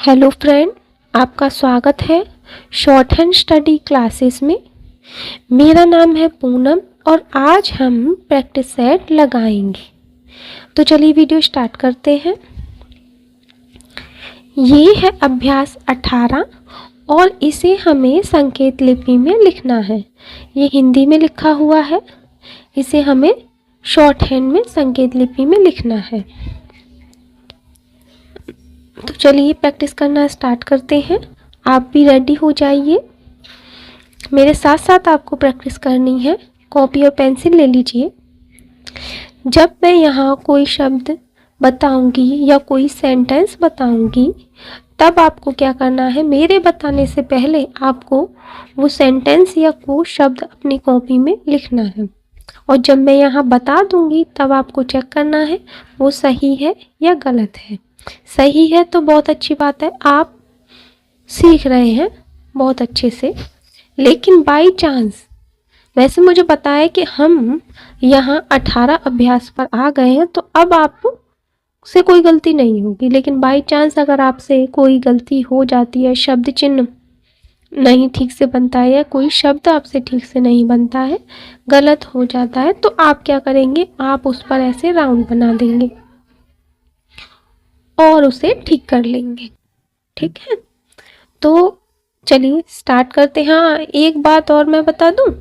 Hello friend, आपका स्वागत है शॉर्ट हैंड स्टडी क्लासेस में। मेरा नाम है पूनम और आज हम प्रैक्टिस सेट लगाएंगे। तो चलिए वीडियो स्टार्ट करते हैं। ये है अभ्यास 18 और इसे हमें संकेत लिपि में लिखना है। ये हिंदी में लिखा हुआ है, इसे हमें शॉर्ट हैंड में संकेत लिपि में लिखना है। तो चलिए प्रैक्टिस करना स्टार्ट करते हैं। आप भी रेडी हो जाइए, मेरे साथ साथ आपको प्रैक्टिस करनी है। कॉपी और पेंसिल ले लीजिए। जब मैं यहाँ कोई शब्द बताऊंगी या कोई सेंटेंस बताऊंगी तब आपको क्या करना है, मेरे बताने से पहले आपको वो सेंटेंस या वो शब्द अपनी कॉपी में लिखना है। और जब मैं यहाँ बता दूंगी तब आपको चेक करना है वो सही है या गलत है। सही है तो बहुत अच्छी बात है, आप सीख रहे हैं बहुत अच्छे से। लेकिन बाई चांस, वैसे मुझे पता है कि हम यहाँ 18 अभ्यास पर आ गए हैं तो अब आप से कोई गलती नहीं होगी, लेकिन बाई चांस अगर आपसे कोई गलती हो जाती है, शब्द चिन्ह नहीं ठीक से बनता है या कोई शब्द आपसे ठीक से नहीं बनता है, गलत हो जाता है, तो आप क्या करेंगे, आप उस पर ऐसे राउंड बना देंगे और उसे ठीक कर लेंगे। ठीक है, तो चलिए स्टार्ट करते हैं। हाँ, एक बात और मैं बता दूं,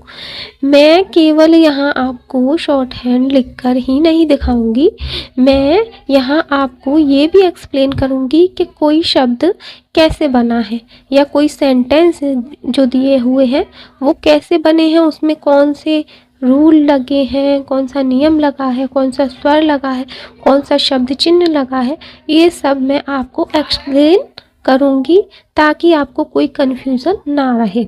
मैं केवल यहाँ आपको शॉर्ट हैंड लिखकर ही नहीं दिखाऊंगी, मैं यहाँ आपको ये भी एक्सप्लेन करूंगी कि कोई शब्द कैसे बना है या कोई सेंटेंस जो दिए हुए हैं वो कैसे बने हैं, उसमें कौन से रूल लगे हैं, कौन सा नियम लगा है, कौन सा स्वर लगा है, कौन सा शब्द चिन्ह लगा है, ये सब मैं आपको एक्सप्लेन करूंगी ताकि आपको कोई कन्फ्यूज़न ना रहे,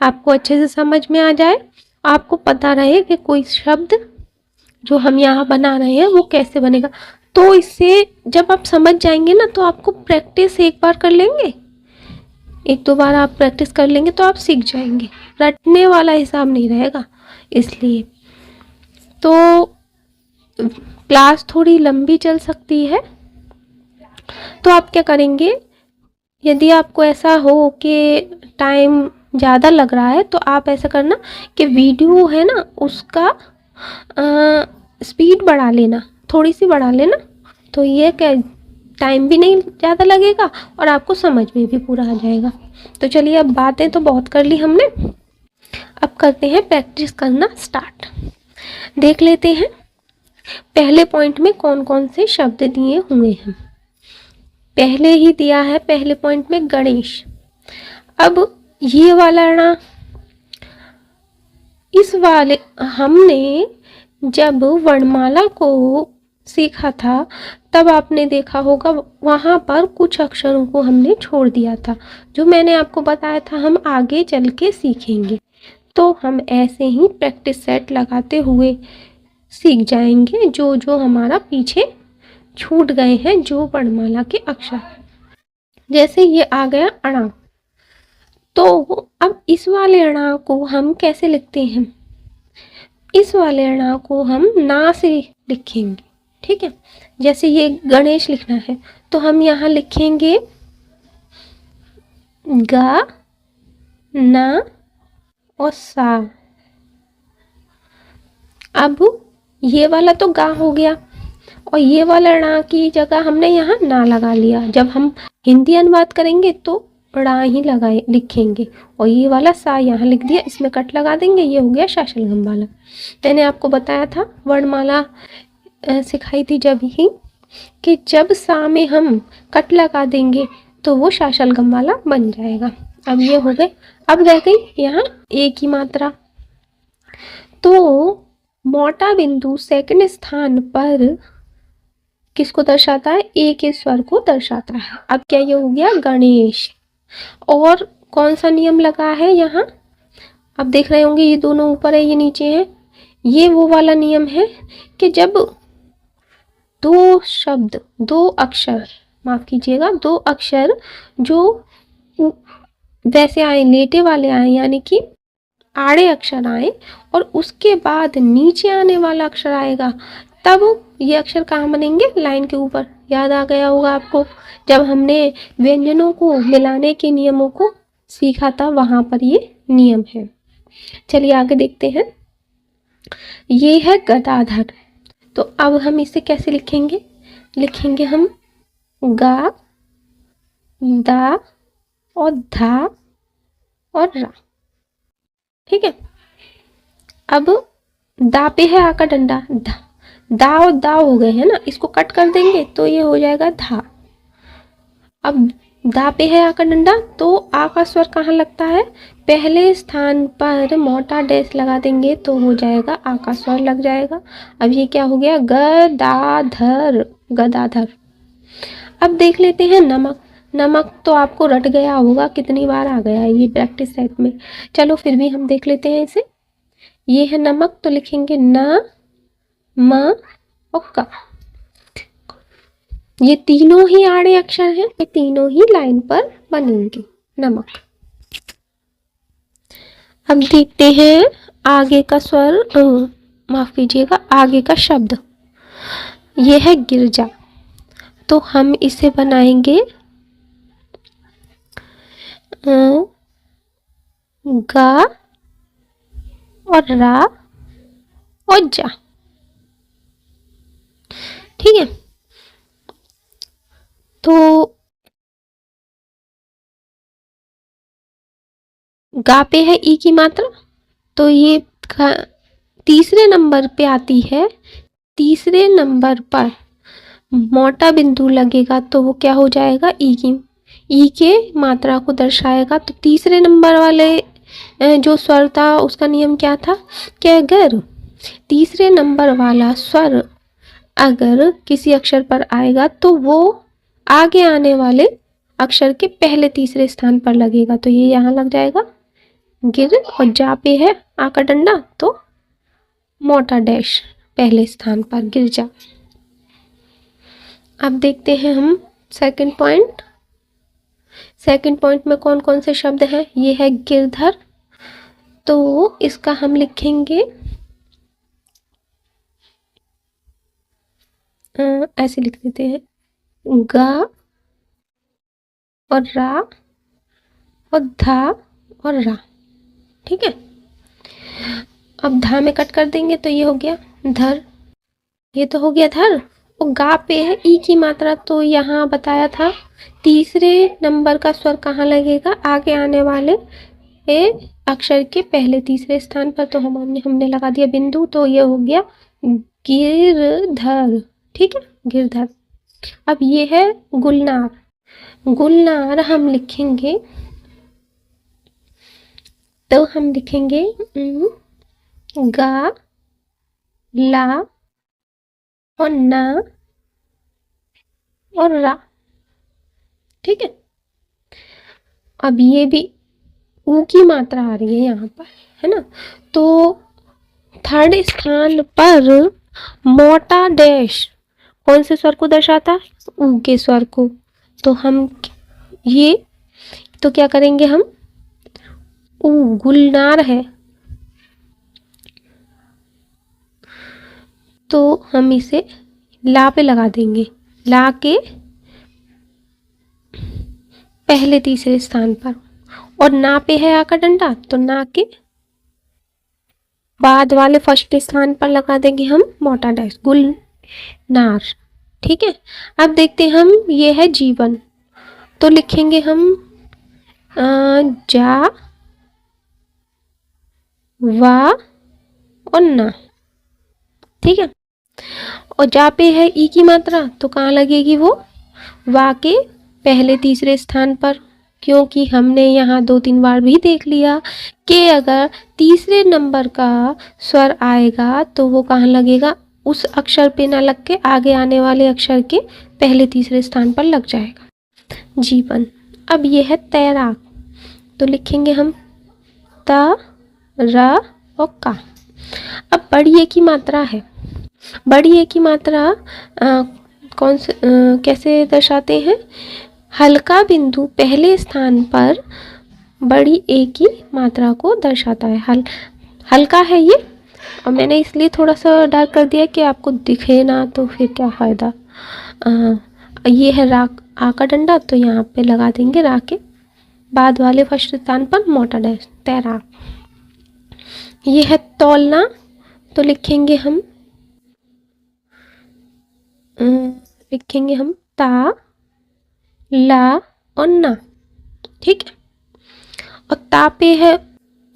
आपको अच्छे से समझ में आ जाए, आपको पता रहे कि कोई शब्द जो हम यहाँ बना रहे हैं वो कैसे बनेगा। तो इससे जब आप समझ जाएंगे ना तो आपको प्रैक्टिस एक बार कर लेंगे, एक दो बार आप प्रैक्टिस कर लेंगे तो आप सीख जाएंगे, रटने वाला हिसाब नहीं रहेगा। इसलिए तो क्लास थोड़ी लंबी चल सकती है, तो आप क्या करेंगे, यदि आपको ऐसा हो कि टाइम ज़्यादा लग रहा है तो आप ऐसा करना कि वीडियो है ना उसका स्पीड बढ़ा लेना, थोड़ी सी बढ़ा लेना, तो ये क्या टाइम भी नहीं ज़्यादा लगेगा और आपको समझ में भी पूरा आ जाएगा। तो चलिए, अब बातें तो बहुत कर ली हमने, अब करते हैं प्रैक्टिस करना स्टार्ट। देख लेते हैं पहले पॉइंट में कौन कौन से शब्द दिए हुए हैं। पहले ही दिया है, पहले पॉइंट में गणेश। अब ये वाला ना, इस वाले हमने जब वर्णमाला को सीखा था तब आपने देखा होगा वहाँ पर कुछ अक्षरों को हमने छोड़ दिया था, जो मैंने आपको बताया था हम आगे चल के सीखेंगे। तो हम ऐसे ही प्रैक्टिस सेट लगाते हुए सीख जाएंगे जो जो हमारा पीछे छूट गए हैं, जो वर्णमाला के अक्षर। जैसे ये आ गया अणा, तो अब इस वाले अणा को हम कैसे लिखते हैं, इस वाले अणा को हम ना से लिखेंगे। ठीक है, जैसे ये गणेश लिखना है तो हम यहाँ लिखेंगे ग, न और सा। अब ये वाला तो गा हो गया और ये वाला णा की जगह हमने यहाँ ना लगा लिया, जब हम हिंदी अनुवाद करेंगे तो णा ही लगाए लिखेंगे और ये वाला सा यहाँ लिख दिया, इसमें कट लगा देंगे, ये हो गया शाशलगम वाला। मैंने आपको बताया था वर्णमाला सिखाई थी जब ही कि जब सा में हम कट लगा देंगे तो वो शाशलगम वाला बन जाएगा। अब ये हो गए, अब रह गई यहाँ एक ही मात्रा, तो मोटा बिंदु सेकंड स्थान पर किसको दर्शाता है, ए के स्वर को दर्शाता है। अब क्या ये हो गया गणेश। और कौन सा नियम लगा है यहाँ, अब देख रहे होंगे ये दोनों ऊपर है ये नीचे है, ये वो वाला नियम है कि जब दो शब्द, दो अक्षर, माफ कीजिएगा, दो अक्षर जो वैसे आए, लेटे वाले आए, यानी कि आड़े अक्षर आए और उसके बाद नीचे आने वाला अक्षर आएगा, तब ये अक्षर कहाँ बनेंगे, लाइन के ऊपर। याद आ गया होगा आपको, जब हमने व्यंजनों को मिलाने के नियमों को सीखा था, वहाँ पर ये नियम है। चलिए आगे देखते हैं। ये है गदाधर। तो अब हम इसे कैसे लिखेंगे? लिखेंगे हम गा, दा और धा और रा। ठीक है। अब दा पे है आ का डंडा, दा और दा हो गए हैं ना, इसको कट कर देंगे तो ये हो जाएगा धा। अब दा पे है आ का डंडा, तो आ का स्वर कहाँ लगता है? पहले स्थान पर मोटा डैश लगा देंगे तो हो जाएगा आ का स्वर लग जाएगा। अब ये क्या हो गया? गदाधर, गदाधर। अब देख लेते हैं नमक। नमक तो आपको रट गया होगा, कितनी बार आ गया है ये प्रैक्टिस सेट में। चलो फिर भी हम देख लेते हैं इसे। ये है नमक, तो लिखेंगे न, म और क। ये तीनों ही आड़े अक्षर हैं, ये तीनों ही लाइन पर बनेंगे, नमक। अब देखते हैं आगे का स्वर, माफ कीजिएगा, आगे का शब्द। ये है गिरजा, तो हम इसे बनाएंगे गा और रा और जा। ठीक है। तो गा पे है ई की मात्रा, तो ये तीसरे नंबर पे आती है। तीसरे नंबर पर मोटा बिंदु लगेगा तो वो क्या हो जाएगा? ई की, ई के मात्रा को दर्शाएगा। तो तीसरे नंबर वाले जो स्वर था उसका नियम क्या था कि अगर तीसरे नंबर वाला स्वर अगर किसी अक्षर पर आएगा तो वो आगे आने वाले अक्षर के पहले तीसरे स्थान पर लगेगा। तो ये यहाँ लग जाएगा गिर, और जा पे है आ का डंडा तो मोटा डैश पहले स्थान पर, गिरजा। अब देखते हैं हम सेकंड पॉइंट। सेकंड पॉइंट में कौन कौन से शब्द हैं? ये है गिरधर, तो इसका हम लिखेंगे ऐसे लिख देते हैं, गा और रा और धा और रा। ठीक है। अब धा में कट कर देंगे तो ये हो गया धर, ये तो हो गया धर। और गा पे है ई की मात्रा, तो यहाँ बताया था तीसरे नंबर का स्वर कहाँ लगेगा? आगे आने वाले अक्षर के पहले तीसरे स्थान पर, तो हमने लगा दिया बिंदु, तो ये हो गया गिरधर। ठीक है, गिरधर। अब ये है गुलनार। गुलनार हम लिखेंगे, तो हम लिखेंगे गा, ला और ना और रा। ठीक है। अब ये भी ऊ की मात्रा आ रही है यहाँ पर, है ना, तो थर्ड स्थान पर मोटा डैश कौन से स्वर को दर्शाता? ऊ के स्वर को। तो हम ये तो क्या करेंगे हम? ऊ, गुलनार है तो हम इसे ला पे लगा देंगे, ला के पहले तीसरे स्थान पर। और ना पे है आ का डंडा, तो ना के बाद वाले फर्स्ट स्थान पर लगा देंगे हम मोटा डैश, गुलनार। ठीक है। अब देखते हैं हम, ये है जीवन, तो लिखेंगे हम जा, वा और ना। ठीक है। और जा पे है ई की मात्रा, तो कहाँ लगेगी वो? वा के पहले तीसरे स्थान पर, क्योंकि हमने यहाँ 2-3 बार भी देख लिया कि अगर तीसरे नंबर का स्वर आएगा तो वो कहाँ लगेगा? उस अक्षर पे ना लग के आगे आने वाले अक्षर के पहले तीसरे स्थान पर लग जाएगा, जीवन। अब ये है तैराक, तो लिखेंगे हम ता, रा और का। अब बड़ी ए की मात्रा है, बड़ी ए की मात्रा कौन से कैसे दर्शाते हैं? हल्का बिंदु पहले स्थान पर बड़ी ए की मात्रा को दर्शाता है। हल्का है ये, और मैंने इसलिए थोड़ा सा डार्क कर दिया कि आपको दिखे ना, तो फिर क्या फ़ायदा। ये है राक, आ का डंडा, तो यहाँ पे लगा देंगे रा के बाद वाले फर्स्ट स्थान पर मोटा डैश, तैराक। ये है तौलना, तो लिखेंगे हम ता, ला और ना। ठीक है। और ता पे है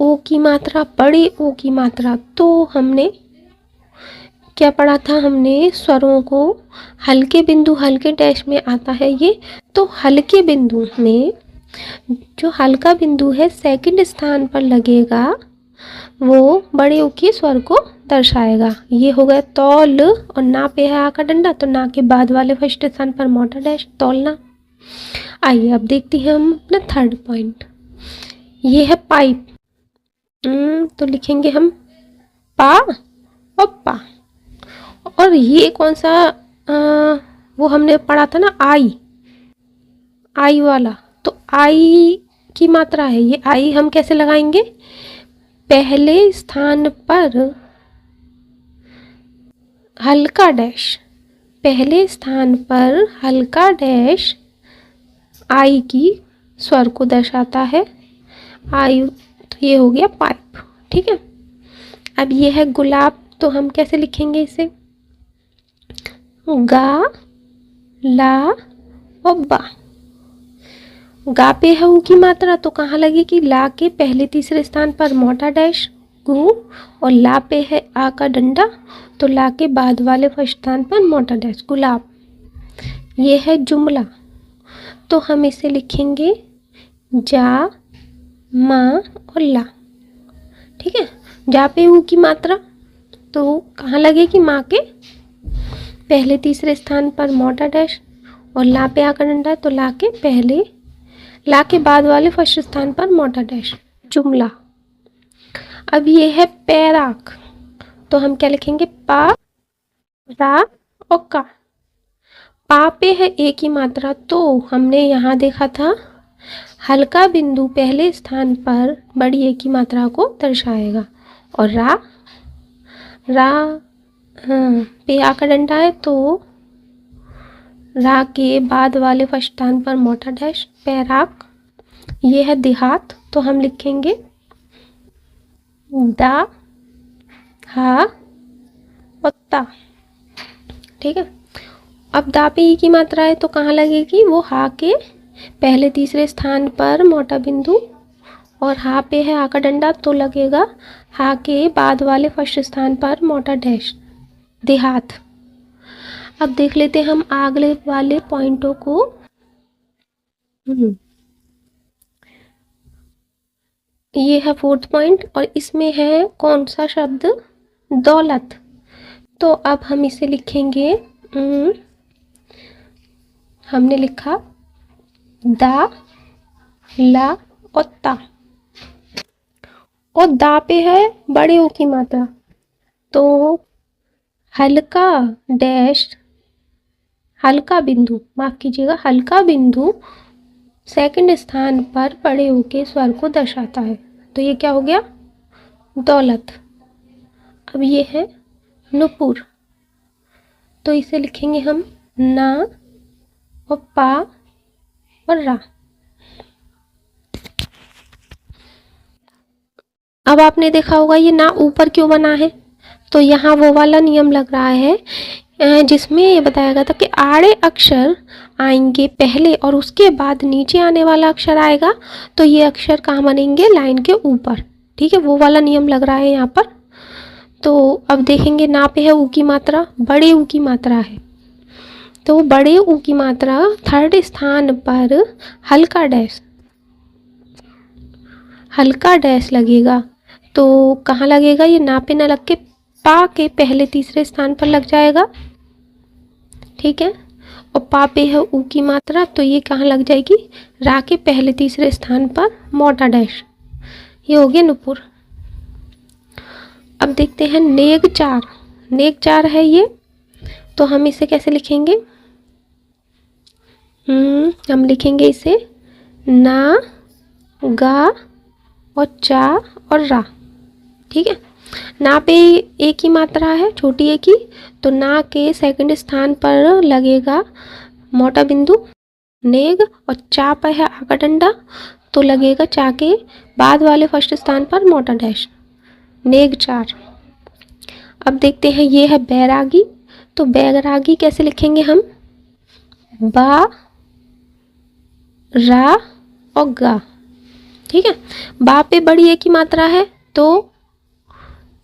ओ की मात्रा, बड़े ओ की मात्रा, तो हमने क्या पढ़ा था, हमने स्वरों को हल्के बिंदु हल्के डैश में आता है ये, तो हल्के बिंदु में जो हल्का बिंदु है सेकंड स्थान पर लगेगा वो बड़े ऊ के स्वर को दर्शाएगा। ये हो गया तौल, और ना पे है आ का डंडा, तो ना के बाद वाले फर्स्ट स्थान पर मोटा डैश, तौलना। आइए अब देखते हैं हम अपना थर्ड पॉइंट। ये है पाइप। तो लिखेंगे हम पा और पा। और ये कौन सा वो हमने पढ़ा था ना, आई वाला, तो आई की मात्रा है ये। आई हम कैसे लगाएंगे, पहले स्थान पर हल्का डैश, पहले स्थान पर हल्का डैश आई की स्वर को दर्शाता है। आई, तो ये हो गया पाइप। ठीक है। अब ये है गुलाब, तो हम कैसे लिखेंगे इसे, गा, ला और बा। गा पे है ऊ की मात्रा, तो कहाँ लगेगी, ला के पहले तीसरे स्थान पर मोटा डैश गु, और ला पे है आ का डंडा, तो ला के बाद वाले फर्स्ट स्थान पर मोटा डैश, गुलाब। ये है जुमला, तो हम इसे लिखेंगे जा, माँ और ला। ठीक है। जा पे ऊ की मात्रा, तो कहाँ लगेगी, माँ के पहले तीसरे स्थान पर मोटा डैश, और ला पे आ का डंडा, तो ला के पहले, ला के बाद वाले फर्स्ट स्थान पर मोटा डैश, जुमला। अब ये है पैराक, तो हम क्या लिखेंगे, पा, रा और का। पा पे है ए की मात्रा, तो हमने यहाँ देखा था हल्का बिंदु पहले स्थान पर बड़ी ए की मात्रा को दर्शाएगा। और रा पे आ का डंडा है, तो रा के बाद वाले फर्स्ट स्थान पर मोटा डैश, पैराक। ये है देहात, तो हम लिखेंगे दा, हा और ता। ठीक है। अब दा पे ई की मात्रा है, तो कहाँ लगेगी, वो हा के पहले तीसरे स्थान पर मोटा बिंदु, और हा पे है आ का डंडा, तो लगेगा हा के बाद वाले फर्स्ट स्थान पर मोटा डैश, देहात। अब देख लेते हैं हम अगले वाले पॉइंटों को। ये है फोर्थ पॉइंट, और इसमें है कौन सा शब्द, दौलत। तो अब हम इसे लिखेंगे, हमने लिखा दा, ला और ता। और दा पे है बड़े ओ की मात्रा, तो हल्का डैश, हल्का बिंदु, माफ कीजिएगा, हल्का बिंदु सेकंड स्थान पर बड़े ओ के स्वर को दर्शाता है। तो ये क्या हो गया, दौलत। अब ये है नुपुर, तो इसे लिखेंगे हम ना और पा और रा। अब आपने देखा होगा ये ना ऊपर क्यों बना है, तो यहाँ वो वाला नियम लग रहा है जिसमें ये बताया गया था कि आड़े अक्षर आएंगे पहले और उसके बाद नीचे आने वाला अक्षर आएगा, तो ये अक्षर कहाँ बनेंगे, लाइन के ऊपर। ठीक है, वो वाला नियम लग रहा है यहाँ पर। तो अब देखेंगे ना पे है ऊ की मात्रा, बड़े ऊ की मात्रा है, तो बड़े ऊ की मात्रा थर्ड स्थान पर हल्का डैश, हल्का डैश लगेगा। तो कहाँ लगेगा, ये ना पे ना लग के पा के पहले तीसरे स्थान पर लग जाएगा। ठीक है, और पा पे है ऊ की मात्रा, तो ये कहाँ लग जाएगी, रा के पहले तीसरे स्थान पर मोटा डैश। ये हो गया नुपुर। अब देखते हैं नेग चार, नेग चार है ये, तो हम इसे कैसे लिखेंगे, हम लिखेंगे इसे ना, गा और चा और रा। ठीक है, ना पे एक ही मात्रा है, छोटी एक ही, तो ना के सेकंड स्थान पर लगेगा मोटा बिंदु, नेग, और चा पे है आ का डंडा तो लगेगा चा के बाद वाले फर्स्ट स्थान पर मोटा डैश, नेग 4। अब देखते हैं ये है बैरागी, तो बैरागी कैसे लिखेंगे हम, बा रा और गा। ठीक है, बा पे बड़ी ए की मात्रा है तो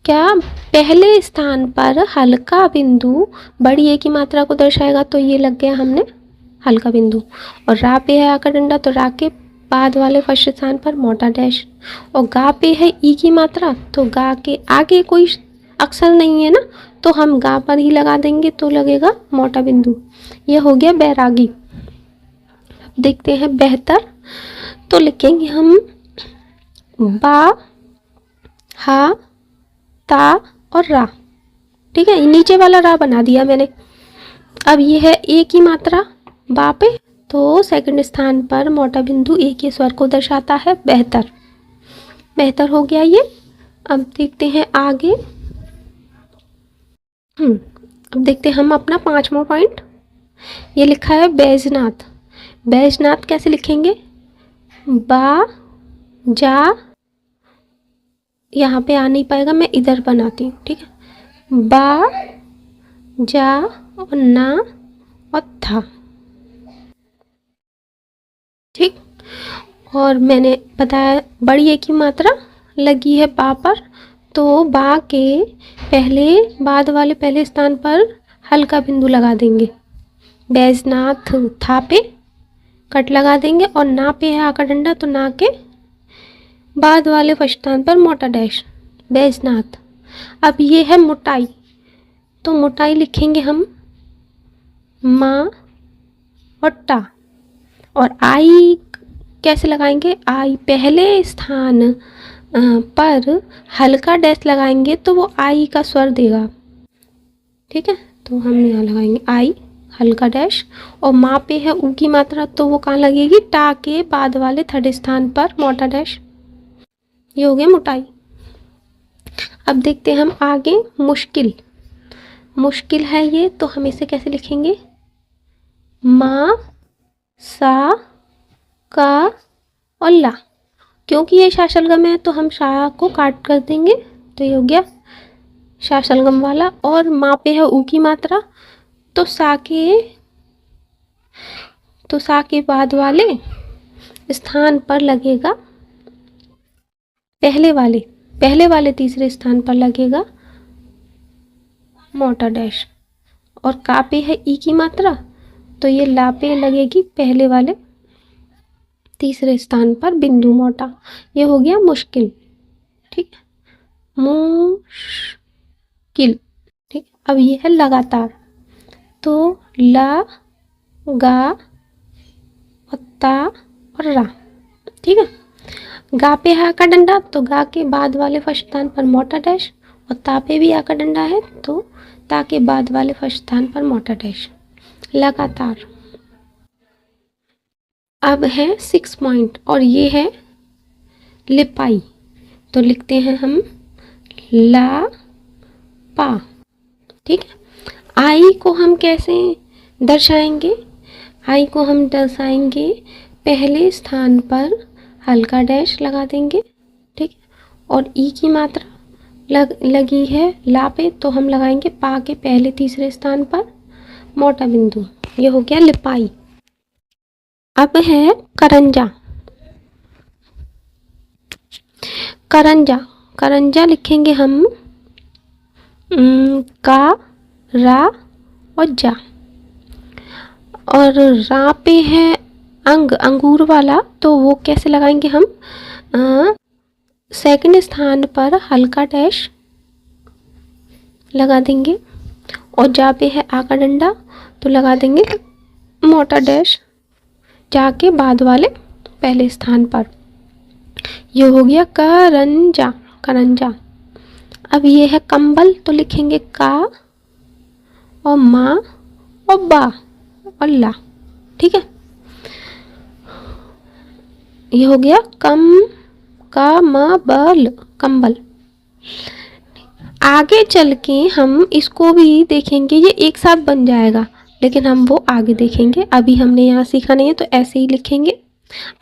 क्या पहले स्थान पर हल्का बिंदु बड़ी ए की मात्रा को दर्शाएगा, तो ये लग गया हमने हल्का बिंदु। और रा पे है आ का डंडा तो रा के बाद वाले फर्स्ट स्थान पर मोटा डैश, और गा पे है ई की मात्रा तो गा के आगे कोई अक्षर नहीं है ना, तो हम गा पर ही लगा देंगे तो लगेगा मोटा बिंदु। ये हो गया बैरागी। देखते हैं बेहतर, तो लिखेंगे हम बा हा ता और रा। ठीक है, नीचे वाला रा बना दिया मैंने। अब ये है ए की मात्रा बा पे, तो सेकंड स्थान पर मोटा बिंदु ए के स्वर को दर्शाता है, बेहतर। बेहतर हो गया ये। अब देखते हैं आगे। अब देखते हैं हम अपना 5वां पॉइंट। ये लिखा है बैजनाथ। बैजनाथ कैसे लिखेंगे, बा जा, यहाँ पे आ नहीं पाएगा, मैं इधर बनाती हूँ। ठीक है, बा जा और ना और था। ठीक, और मैंने बताया बड़ी ए की मात्रा लगी है बा पर, तो बा के पहले बाद वाले पहले स्थान पर हल्का बिंदु लगा देंगे। बैजनाथ था पे कट लगा देंगे, और ना पे है आ का डंडा तो ना के बाद वाले फर्स्ट स्थान पर मोटा डैश, बैजनाथ। अब ये है मोटाई, तो मोटाई लिखेंगे हम मा और टा, और आई कैसे लगाएंगे, आई पहले स्थान पर हल्का डैश लगाएंगे तो वो आई का स्वर देगा। ठीक है, तो हम यहाँ लगाएंगे आई हल्का डैश, और माँ पे है ऊ की मात्रा तो वो कहाँ लगेगी, टा के बाद वाले थर्ड स्थान पर मोटा डैश। ये हो गया मोटाई। अब देखते हैं हम आगे मुश्किल। मुश्किल है ये, तो हम इसे कैसे लिखेंगे, मा सा का और ला। क्योंकि ये शाशलगम है तो हम शा को काट कर देंगे, तो ये हो गया शाशलगम वाला। और माँ पे है ऊ की मात्रा तो सा के बाद वाले स्थान पर लगेगा पहले वाले तीसरे स्थान पर लगेगा मोटा डैश, और का पे है ई की मात्रा तो ये ला पे लगेगी पहले वाले तीसरे स्थान पर बिंदु मोटा। ये हो गया मुश्किल। ठीक, मुश्किल। ठीक, अब ये है लगातार, तो ला गा और ता और रा। ठीक है, गा पे है आ का डंडा तो गा के बाद वाले फर्स्ट स्थान पर मोटा डैश, और ता पे भी आ का डंडा है तो ता के बाद वाले फर्स्ट स्थान पर मोटा डैश, लगातार। अब है 6 पॉइंट, और ये है लिपाई। तो लिखते हैं हम ला पा। ठीक है, आई को हम कैसे दर्शाएंगे, आई को हम दर्शाएंगे पहले स्थान पर हल्का डैश लगा देंगे। ठीक, और ई की मात्रा लगी है ला पे तो हम लगाएंगे पा के पहले तीसरे स्थान पर मोटा बिंदु। ये हो गया लिपाई। अब है करंजा। करंजा लिखेंगे हम का रा और जा, और रा पे है अंगूर वाला तो वो कैसे लगाएंगे हम, सेकंड स्थान पर हल्का डैश लगा देंगे, और जा पे है आ का डंडा तो लगा देंगे मोटा डैश जा के बाद वाले पहले स्थान पर। ये हो गया करंजा। अब ये है कंबल, तो लिखेंगे का और माँ और बा और ला। ठीक है, ये हो गया बल कंबल। आगे चल के हम इसको भी देखेंगे, ये एक साथ बन जाएगा, लेकिन हम वो आगे देखेंगे, अभी हमने यहाँ सीखा नहीं है तो ऐसे ही लिखेंगे।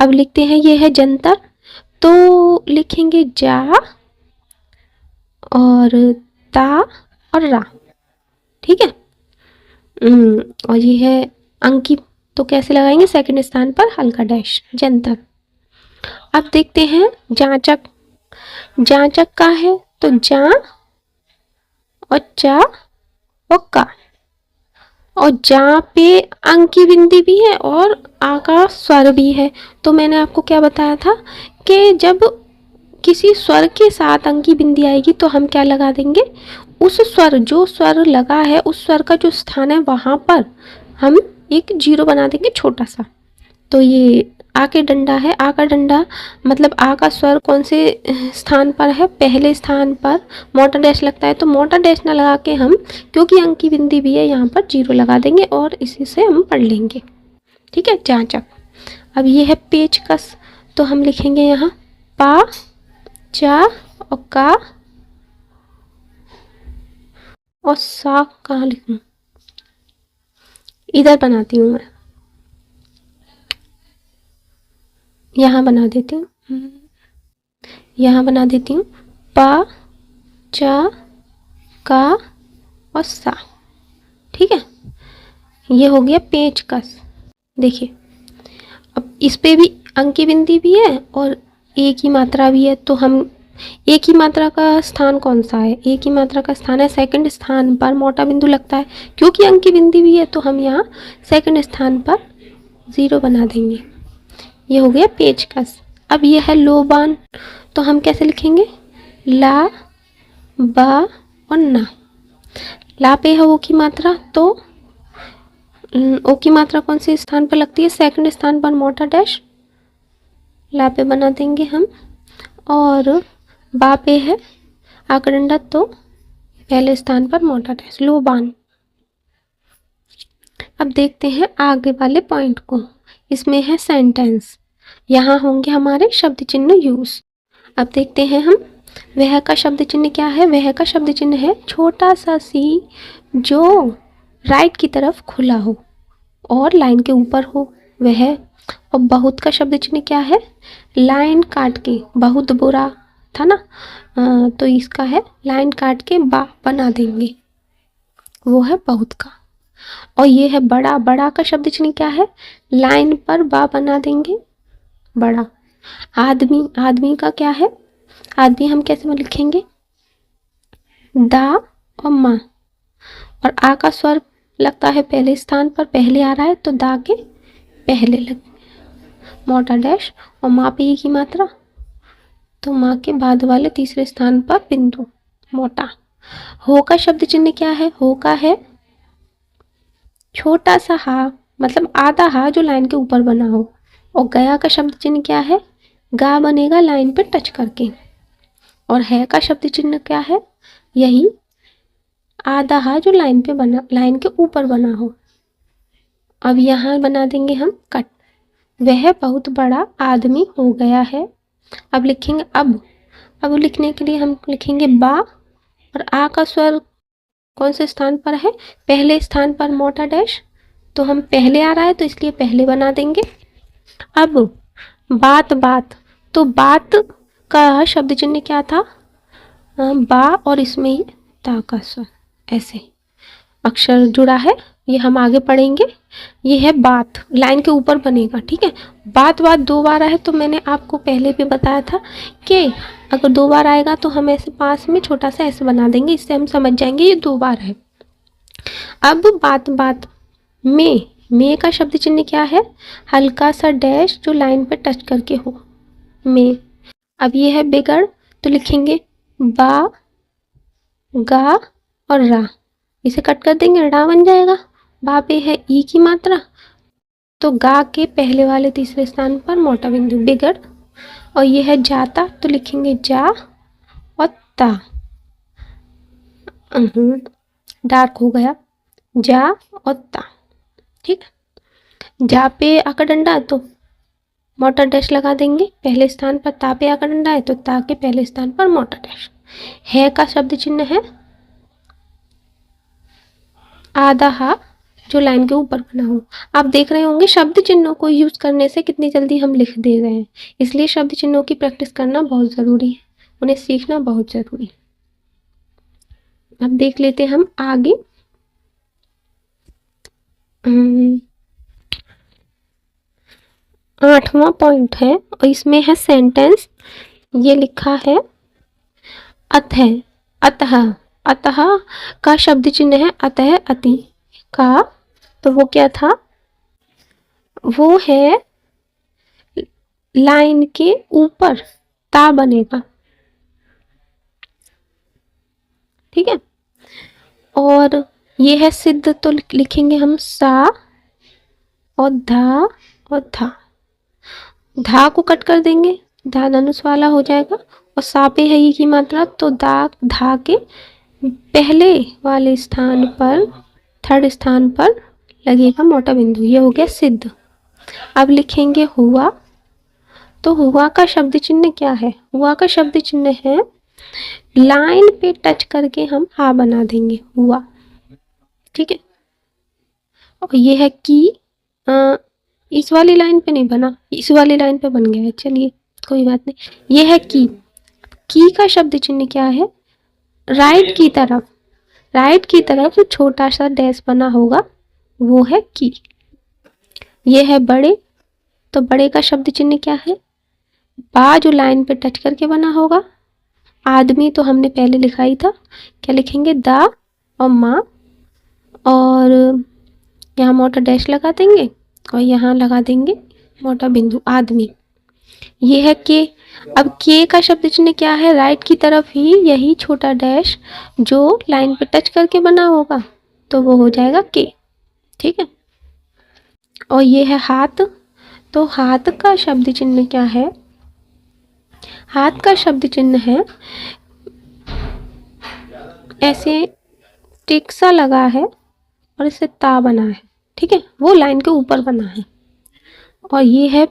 अब लिखते हैं, ये है जंतर, तो लिखेंगे जा और ता और रा, ठीक है। और ये है अंकी, तो कैसे लगाएंगे, सेकंड स्थान पर हल्का डैश, जंतर। अब देखते हैं जांचक, जांचक का है तो जा और चा और का, और जा पे अंक की बिंदी भी है और आ का स्वर भी है। तो मैंने आपको क्या बताया था कि जब किसी स्वर के साथ अंक की बिंदी आएगी तो हम क्या लगा देंगे, उस स्वर, जो स्वर लगा है उस स्वर का जो स्थान है वहाँ पर हम एक जीरो बना देंगे छोटा सा। तो ये आ के डंडा है, आ का डंडा मतलब आ का स्वर कौन से स्थान पर है, पहले स्थान पर मोटा डैश लगता है, तो मोटा डैश ना लगा के हम, क्योंकि अंक की बिंदी भी है यहाँ पर, जीरो लगा देंगे और इसी से हम पढ़ लेंगे, ठीक है। जांचक। अब ये है पेचकस, तो हम लिखेंगे यहाँ पा चा और का और सा, कहाँ लिखूं, इधर बनाती हूँ मैं, यहाँ बना देती हूँ, यहाँ बना देती हूँ, पा चा का और सा, ठीक है। ये हो गया पेचकस। देखिए अब इस पे भी अंक की बिंदी भी है और एक ही मात्रा भी है, तो हम एक ही मात्रा का स्थान कौन सा है, एक ही मात्रा का स्थान है सेकंड स्थान पर मोटा बिंदु लगता है, क्योंकि अंक की बिंदी भी है तो हम यहाँ सेकंड स्थान पर जीरो बना देंगे। ये हो गया पेचकस। अब ये है लोबान, तो हम कैसे लिखेंगे, ला बा और ना। ला पे है ओ की मात्रा, तो ओ की मात्रा कौन से स्थान पर लगती है, सेकंड स्थान पर मोटा डैश, ला पे बना देंगे हम। और बा पे है आकड़ंडा, तो पहले स्थान पर मोटा डैश, लोबान। अब देखते हैं आगे वाले पॉइंट को, इसमें है सेंटेंस, यहाँ होंगे हमारे शब्द चिन्ह यूज। अब देखते हैं हम, वह का शब्द चिन्ह क्या है, वह का शब्द चिन्ह है छोटा सा सी जो राइट की तरफ खुला हो और लाइन के ऊपर हो, वह। और बहुत का शब्द चिन्ह क्या है, लाइन काट के, बहुत बुरा था ना, तो इसका है लाइन काट के बा बना देंगे, वो है बहुत का। और ये है बड़ा, बड़ा का शब्द चिन्ह क्या है, लाइन पर बा बना देंगे, बड़ा। आदमी, आदमी का क्या है, आदमी हम कैसे में लिखेंगे, दा और माँ, और आ का स्वर लगता है पहले स्थान पर, पहले आ रहा है तो दा के पहले लग मोटा डैश, और माँ पे की मात्रा, तो माँ के बाद वाले तीसरे स्थान पर बिंदु मोटा। हो का शब्द चिन्ह क्या है, हो का है छोटा सा हा, मतलब आधा हा जो लाइन के ऊपर बना हो। और गया का शब्द चिन्ह क्या है, गा बनेगा लाइन पे टच करके। और है का शब्द चिन्ह क्या है, यही आधा हा जो लाइन पे बना, लाइन के ऊपर बना हो। अब यहाँ बना देंगे हम कट, वह बहुत बड़ा आदमी हो गया है। अब लिखेंगे अब लिखने के लिए हम लिखेंगे बा, और आ का स्वर कौन से स्थान पर है, पहले स्थान पर मोटा डैश, तो हम पहले आ रहा है तो इसलिए पहले बना देंगे। अब बात, बात, तो बात का शब्द चिन्ह क्या था, बा और इसमें ही ता का स्वर, ऐसे अक्षर जुड़ा है, ये हम आगे पढ़ेंगे। ये है बात, लाइन के ऊपर बनेगा, ठीक है। बात, बात दो बार है, तो मैंने आपको पहले भी बताया था कि अगर दो बार आएगा तो हम ऐसे पास में छोटा सा ऐसे बना देंगे, इससे हम समझ जाएंगे ये दो बार है। अब बात, बात में का शब्द चिन्ह क्या है, हल्का सा डैश जो लाइन पे टच करके हो, में। अब ये है बिगड़, तो लिखेंगे बा गा और रा, इसे कट कर देंगे, रा बन जाएगा। बा पे है ई की मात्रा, तो गा के पहले वाले तीसरे स्थान पर मोटा बिंदु, बिगड़। और ये है जाता, तो लिखेंगे जा और ता, डार्क हो गया, जा और ता, ठीक। जा पे आका डंडा तो मोटा डैश लगा देंगे, पहले स्थान पर ता पे आका डंडा है तो ता के पहले स्थान पर मोटा डैश। है का शब्द चिन्ह है आधा हा जो लाइन के ऊपर बना हो। आप देख रहे होंगे शब्द चिन्हों को यूज करने से कितनी जल्दी हम लिख दे रहे हैं, इसलिए शब्द चिन्हों की प्रैक्टिस करना बहुत ज़रूरी है, उन्हें सीखना बहुत ज़रूरी है। अब देख लेते हैं हम आगे। 8वां पॉइंट है और इसमें है सेंटेंस। ये लिखा है अतः। अतः, अतः का शब्द चिन्ह है अतः, अति का, तो वो क्या था, वो है लाइन के ऊपर ता बनेगा, ठीक है। और ये है सिद्ध, तो लिखेंगे हम सा और धा और धा। धा को कट कर देंगे, धा धनुष वाला हो जाएगा, और सा पे है ई की मात्रा, तो धा के पहले वाले स्थान पर, थर्ड स्थान पर लगेगा मोटा बिंदु, ये हो गया सिद्ध। अब लिखेंगे हुआ, तो हुआ का शब्द चिन्ह क्या है, हुआ का शब्द चिन्ह है लाइन पे टच करके हम हा बना देंगे, हुआ, ठीक है। और ये है कि इस वाली लाइन पे नहीं बना, इस वाली लाइन पे बन गया है, चलिए कोई बात नहीं। ये है की का शब्द चिन्ह क्या है, राइट की तरफ, राइट की तरफ छोटा सा डैश बना होगा, वो है की। ये है बड़े, तो बड़े का शब्द चिन्ह क्या है, बा जो लाइन पे टच करके बना होगा। आदमी तो हमने पहले लिखा ही था, क्या लिखेंगे, दा और माँ, और यहाँ मोटा डैश लगा देंगे और यहाँ लगा देंगे मोटा बिंदु, आदमी। ये है के। अब के का शब्द चिन्ह क्या है, राइट की तरफ ही यही छोटा डैश जो लाइन पे टच करके बना होगा, तो वो हो जाएगा के, ठीक है। और ये है हाथ, तो हाथ का शब्द चिन्ह क्या है, हाथ का शब्द चिन्ह है ऐसे टिक सा लगा है और इससे ता बना है, ठीक है, वो लाइन के ऊपर बना है। और ये है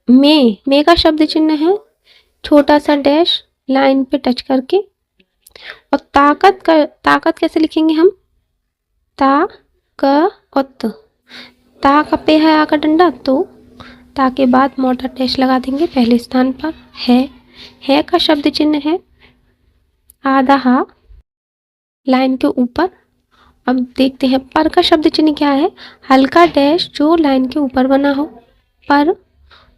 मे का शब्द चिन्ह है छोटा सा डैश लाइन पे टच करके। और ताकत कैसे लिखेंगे हम, ता क और त, ता का पे है आ का डंडा, तो ता के बाद मोटा डैश लगा देंगे पहले स्थान पर। है का शब्द चिन्ह है आधा हा लाइन के ऊपर। अब देखते हैं पर का शब्द चिन्ह क्या है, हल्का डैश जो लाइन के ऊपर बना हो, पर।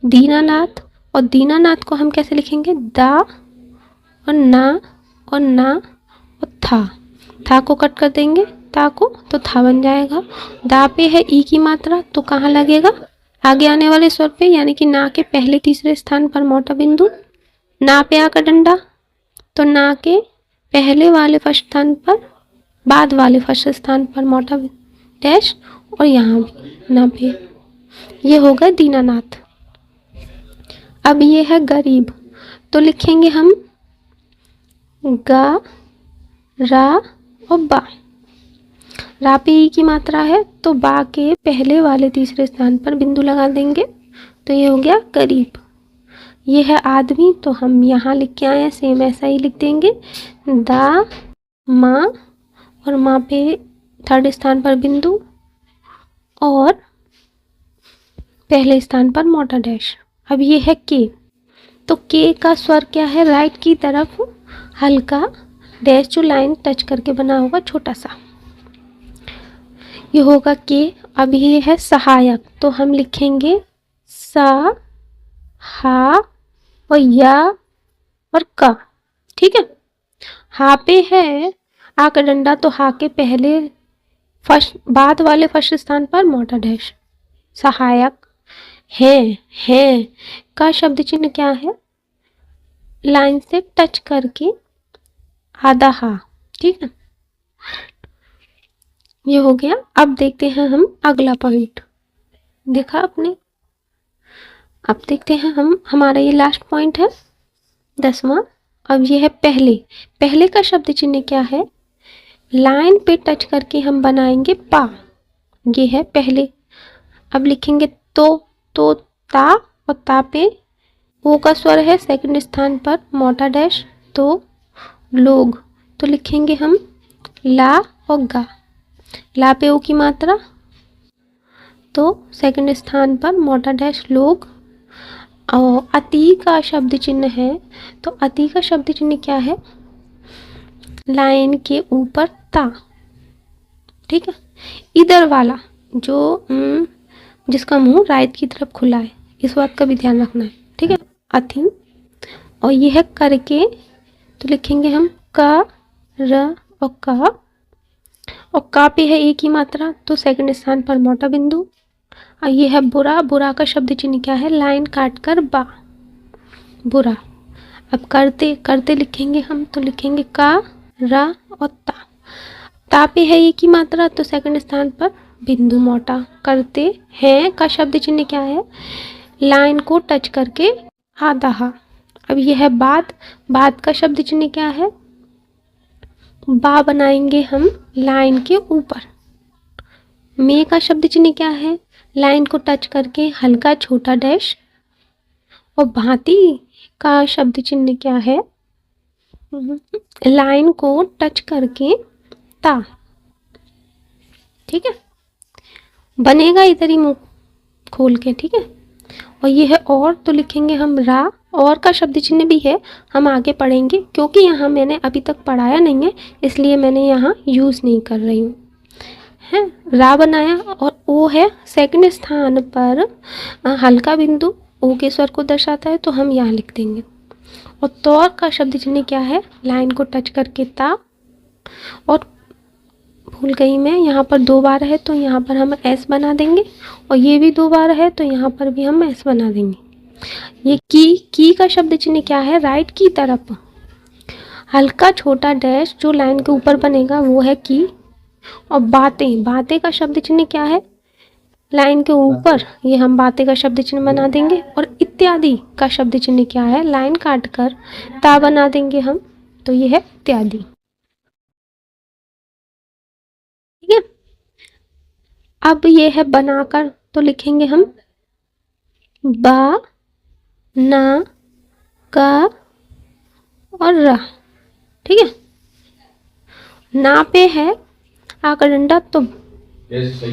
दीनानाथ, और दीनानाथ को हम कैसे लिखेंगे, दा और ना और था को कट कर देंगे, ता को, तो था बन जाएगा। दा पे है ई की मात्रा, तो कहाँ लगेगा, आगे आने वाले स्वर पे, यानी कि ना के पहले तीसरे स्थान पर मोटा बिंदु। ना पे आ का डंडा, तो ना के पहले वाले फर्स्ट स्थान पर, बाद वाले फर्स्ट स्थान पर मोटा डैश, और यहाँ भी ना पे, ये हो गया दीनानाथ। अब ये है गरीब, तो लिखेंगे हम गा रा और बा। रा पे ई की मात्रा है, तो बा के पहले वाले तीसरे स्थान पर बिंदु लगा देंगे, तो ये हो गया गरीब। ये है आदमी, तो हम यहाँ लिख के आए हैं, सेम ऐसा ही लिख देंगे, दा माँ, और माँ पे थर्ड स्थान पर बिंदु और पहले स्थान पर मोटा डैश। अब ये है के, तो के का स्वर क्या है, राइट की तरफ हल्का डैश जो लाइन टच करके बना होगा छोटा सा, ये होगा के। अब ये है सहायक, तो हम लिखेंगे सा हा और या और का, ठीक है। हा पे है आ का डंडा, तो हा के पहले फर्स्ट बाद वाले फर्स्ट स्थान पर मोटा डैश, सहायक। है का शब्द चिन्ह क्या है, लाइन से टच करके आधा हा, ठीक है, ये हो गया। अब देखते हैं हम अगला पॉइंट, देखा आपने। अब देखते हैं हम, हमारा ये लास्ट पॉइंट है 10वां। अब ये है पहले का शब्द चिन्ह क्या है, लाइन पे टच करके हम बनाएंगे पा, ये है पहले। अब लिखेंगे तो ता, और ता पे ओ का स्वर है सेकंड स्थान पर मोटा डैश, तो लोग, तो लिखेंगे हम ला और गा। ला पे ऊ की मात्रा, तो सेकंड स्थान पर मोटा डैश लोग। और अति का शब्द चिन्ह है, तो अति का शब्द चिन्ह क्या है, लाइन के ऊपर ता। ठीक है, इधर वाला जो जिसका मुंह राइट की तरफ खुला है, इस बात का भी ध्यान रखना है। ठीक है, अति। और ये है करके, तो लिखेंगे हम का, र और का। और का पे है एक ही मात्रा, तो सेकंड स्थान पर मोटा बिंदु। और ये है बुरा, बुरा का शब्द चिन्ह क्या है, लाइन काट कर बा, बुरा। अब करते, करते लिखेंगे हम, तो लिखेंगे का, रा और ता। ता पे है एक ही मात्रा, तो सेकंड स्थान पर बिंदु मोटा। करते हैं का शब्द चिन्ह क्या है, लाइन को टच करके आधा हा। अब यह है बाद, बाद का शब्द चिन्ह क्या है, बा बनाएंगे हम लाइन के ऊपर। में का शब्द चिन्ह क्या है, लाइन को टच करके हल्का छोटा डैश। और भांति का शब्द चिन्ह क्या है, लाइन को टच करके ता। ठीक है, बनेगा इधर ही मुंह खोल के। ठीक है, और ये है और, तो लिखेंगे हम रा। और का शब्द चिन्ह भी है, हम आगे पढ़ेंगे, क्योंकि यहाँ मैंने अभी तक पढ़ाया नहीं है, इसलिए मैंने यहाँ यूज़ नहीं कर रही हूँ। है रा बनाया, और ओ है सेकंड स्थान पर हल्का बिंदु, ओ के स्वर को दर्शाता है, तो हम यहाँ लिख देंगे। और तौर का शब्द चिन्ह क्या है, लाइन को टच करके ता। और भूल गई मैं, यहाँ पर 2 बार है, तो यहाँ पर हम एस बना देंगे। और ये भी 2 बार है, तो यहाँ पर भी हम एस बना देंगे। ये की का शब्द चिन्ह क्या है, राइट की तरफ हल्का छोटा डैश जो लाइन के ऊपर बनेगा, वो है की। और बातें, बातें का शब्द चिन्ह क्या है, लाइन के ऊपर, ये हम बातें का शब्द चिन्ह बना देंगे। और इत्यादि का शब्द चिन्ह क्या है, लाइन काट कर ता बना देंगे हम, तो ये है इत्यादि। ठीक है, अब ये है बनाकर, तो लिखेंगे हम बा, ना, का और रा। ठीक है, ना पे है आकर डंडा, तो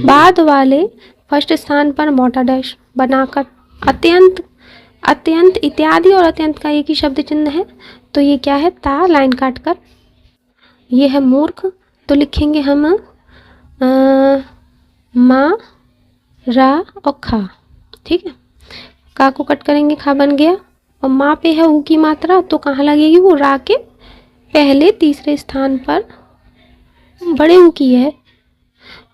बाद वाले फर्स्ट स्थान पर मोटा डैश बनाकर। अत्यंत, अत्यंत, इत्यादि और अत्यंत का एक ही शब्द चिन्ह है, तो ये क्या है, ता लाइन काट कर। ये है मूर्ख, तो लिखेंगे हम मा, रा और खा। ठीक है, का को कट करेंगे, खा बन गया। और माँ पे है ऊ की मात्रा, तो कहाँ लगेगी, वो रा के पहले तीसरे स्थान पर बड़े ऊ की है,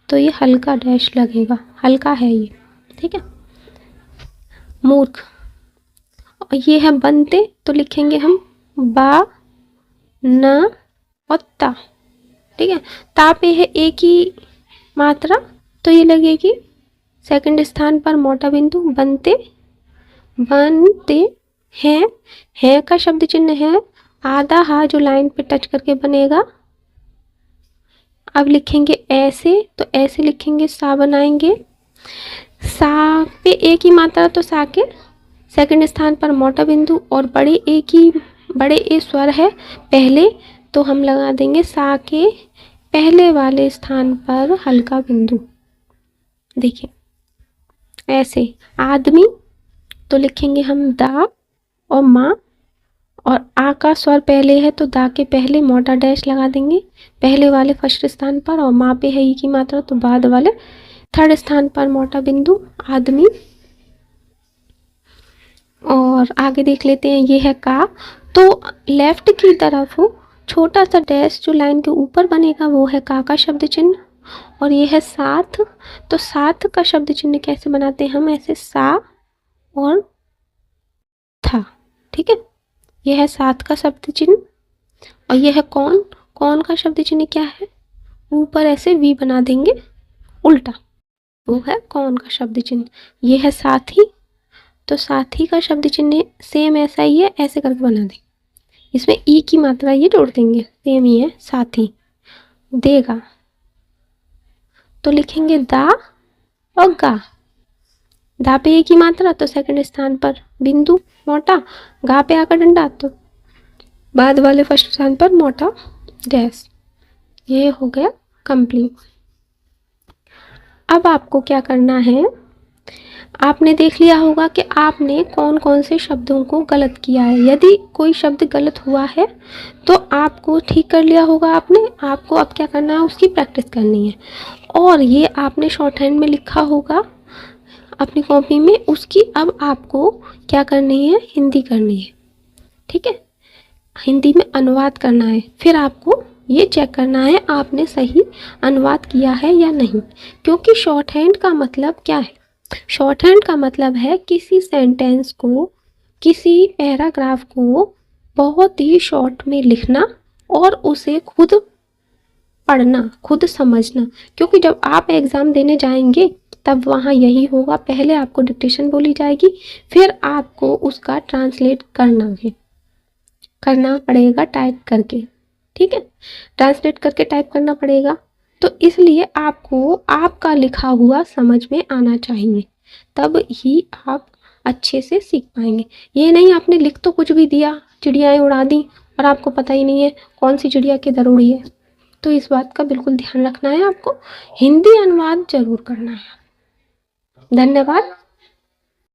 तो ये हल्का डैश लगेगा, हल्का है ये। ठीक है, मूर्ख। और ये है बनते, तो लिखेंगे हम बा, न और ता। ठीक है, ता पे है एक ही मात्रा, तो ये लगेगी सेकंड स्थान पर मोटा बिंदु, बनते, बनते हैं। है का शब्द चिन्ह है आधा हा, जो लाइन पे टच करके बनेगा। अब लिखेंगे ऐसे, तो ऐसे लिखेंगे, सा बनाएंगे। सा पे एक ही मात्रा, तो सा के सेकंड स्थान पर मोटा बिंदु। और बड़े एक ही, बड़े ए स्वर है पहले, तो हम लगा देंगे सा के पहले वाले स्थान पर हल्का बिंदु। देखिए ऐसे। आदमी, तो लिखेंगे हम दा और माँ। और आ का स्वर पहले है, तो दा के पहले मोटा डैश लगा देंगे पहले वाले फर्स्ट स्थान पर। और माँ पे है ई की मात्रा, तो बाद वाले थर्ड स्थान पर मोटा बिंदु, आदमी। और आगे देख लेते हैं, ये है का, तो लेफ्ट की तरफ छोटा सा डैश जो लाइन के ऊपर बनेगा, वो है का शब्द चिन्ह। और ये है साथ, तो साथ का शब्द चिन्ह कैसे बनाते हैं हम, ऐसे सा और था। ठीक है, यह है साथ का शब्द चिन्ह। और यह है कौन, कौन का शब्द चिन्ह क्या है, ऊपर ऐसे वी बना देंगे उल्टा, वो है कौन का शब्द चिन्ह। यह है साथी, तो साथी का शब्द चिन्ह सेम ऐसा ही है, ऐसे करके बना देंगे, इसमें ई की मात्रा ये जोड़ देंगे, सेम ही है साथी। देगा, तो लिखेंगे दा और गा। दा पे एक ही मात्रा, तो सेकंड स्थान पर बिंदु मोटा। गा पे आकर डंडा, तो बाद वाले फर्स्ट स्थान पर मोटा डैश। ये हो गया कंप्लीट। अब आपको क्या करना है, आपने देख लिया होगा कि आपने कौन कौन से शब्दों को गलत किया है। यदि कोई शब्द गलत हुआ है तो आपको ठीक कर लिया होगा आपने। आपको अब क्या करना है, उसकी प्रैक्टिस करनी है। और ये आपने शॉर्ट हैंड में लिखा होगा अपनी कॉपी में, उसकी अब आपको क्या करनी है, हिंदी करनी है। ठीक है, हिंदी में अनुवाद करना है। फिर आपको ये चेक करना है आपने सही अनुवाद किया है या नहीं। क्योंकि शॉर्ट हैंड का मतलब क्या है, शॉर्ट हैंड का मतलब है किसी सेंटेंस को, किसी पैराग्राफ को बहुत ही शॉर्ट में लिखना और उसे खुद पढ़ना, खुद समझना। क्योंकि जब आप एग्ज़ाम देने जाएंगे तब वहाँ यही होगा, पहले आपको डिक्टेशन बोली जाएगी, फिर आपको उसका ट्रांसलेट करना पड़ेगा टाइप करके। ठीक है, ट्रांसलेट करके टाइप करना पड़ेगा। तो इसलिए आपको आपका लिखा हुआ समझ में आना चाहिए, तब ही आप अच्छे से सीख पाएंगे। ये नहीं आपने लिख तो कुछ भी दिया, चिड़ियाएँ उड़ा दी और आपको पता ही नहीं है कौन सी चिड़िया किधर उड़ी है। तो इस बात का बिल्कुल ध्यान रखना है आपको, हिंदी अनुवाद जरूर करना है। धन्यवाद।